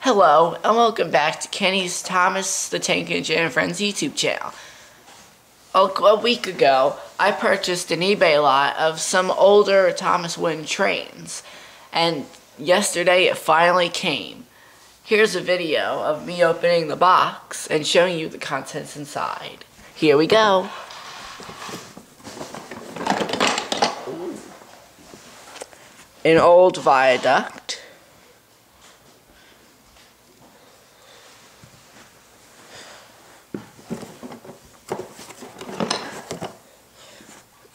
Hello, and welcome back to Kenny's Thomas the Tank Engine and Friends YouTube channel. A week ago, I purchased an eBay lot of some older Thomas wooden trains, and yesterday it finally came. Here's a video of me opening the box and showing you the contents inside. Here we go. An old viaduct.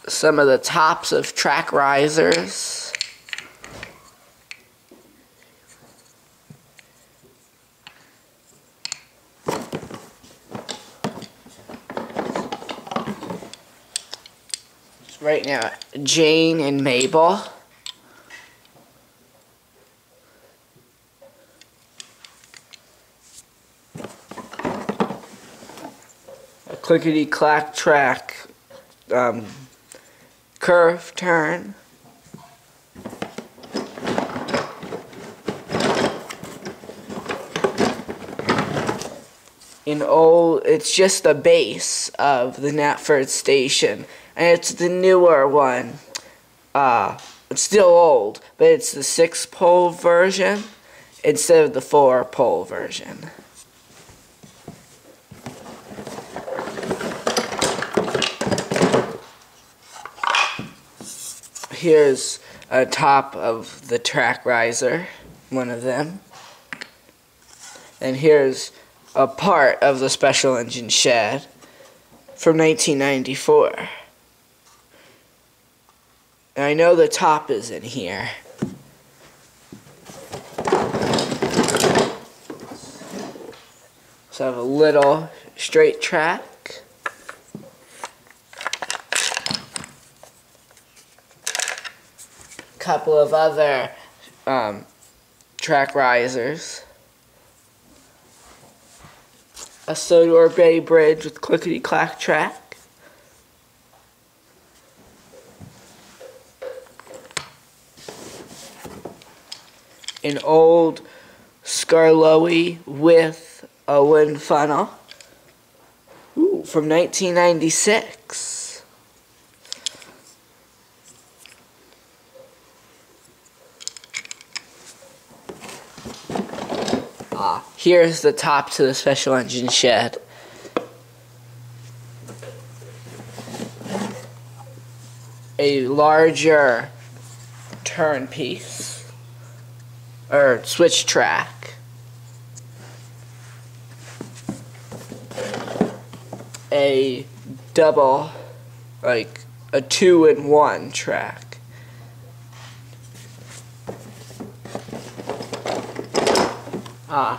Some of the tops of track risers. Right now, Jane and Mabel. A clickety-clack track. Curve turn. It's just the base of the Knapford station, and it's the newer one. It's still old, but it's the 6-pole version instead of the 4-pole version. Here's a top of the track riser, one of them. And here's a part of the special engine shed from 1994. And I know the top is in here. So I have a little straight track. Couple of other track risers, a Sodor Bay bridge with clickety-clack track, an old Scarloey with a wind funnel, from 1996. Here's the top to the special engine shed. A larger turn piece, or switch track. A double, like a 2-in-1 track.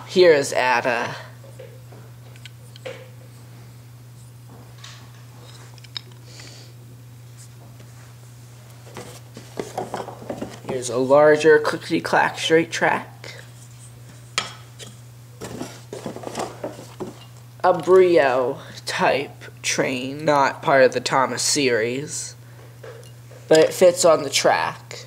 Here is Ada. Here's a larger clickety-clack straight track. A Brio type train, not part of the Thomas series, but it fits on the track.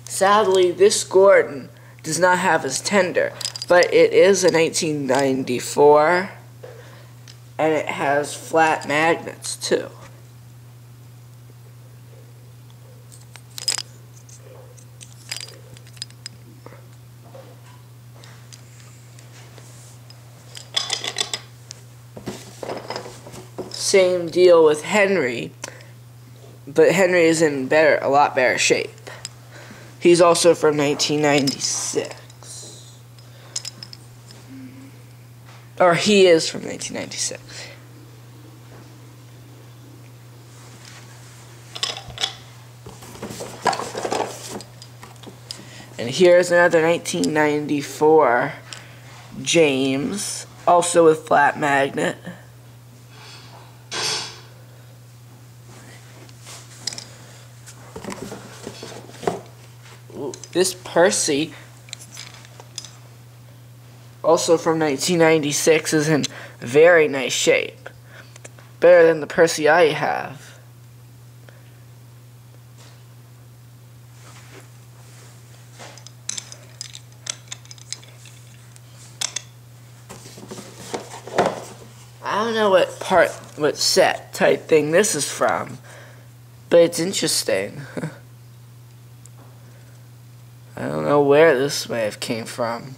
Sadly, this Gordon does not have his tender, but it is a 1994, and it has flat magnets too. Same deal with Henry, but Henry is in a lot better shape. He's also from 1996. Or he is from 1996. And here's another 1994 James, also with flat magnet. This Percy, also from 1996, is in very nice shape. Better than the Percy I have. I don't know what set type thing this is from, but it's interesting. I don't know where this may have came from.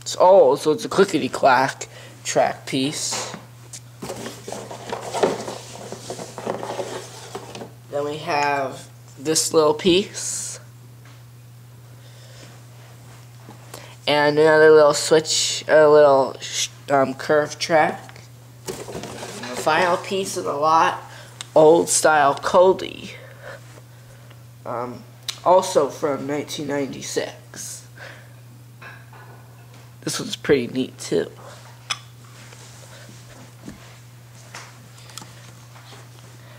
It's old, so it's a clickety-clack track piece. Then we have this little piece. And another little switch, a little curved track. The final piece of the lot, old style Coldy. Also from 1996. This one's pretty neat too.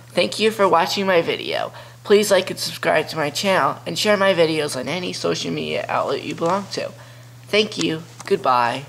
Thank you for watching my video. Please like and subscribe to my channel and share my videos on any social media outlet you belong to. Thank you. Goodbye.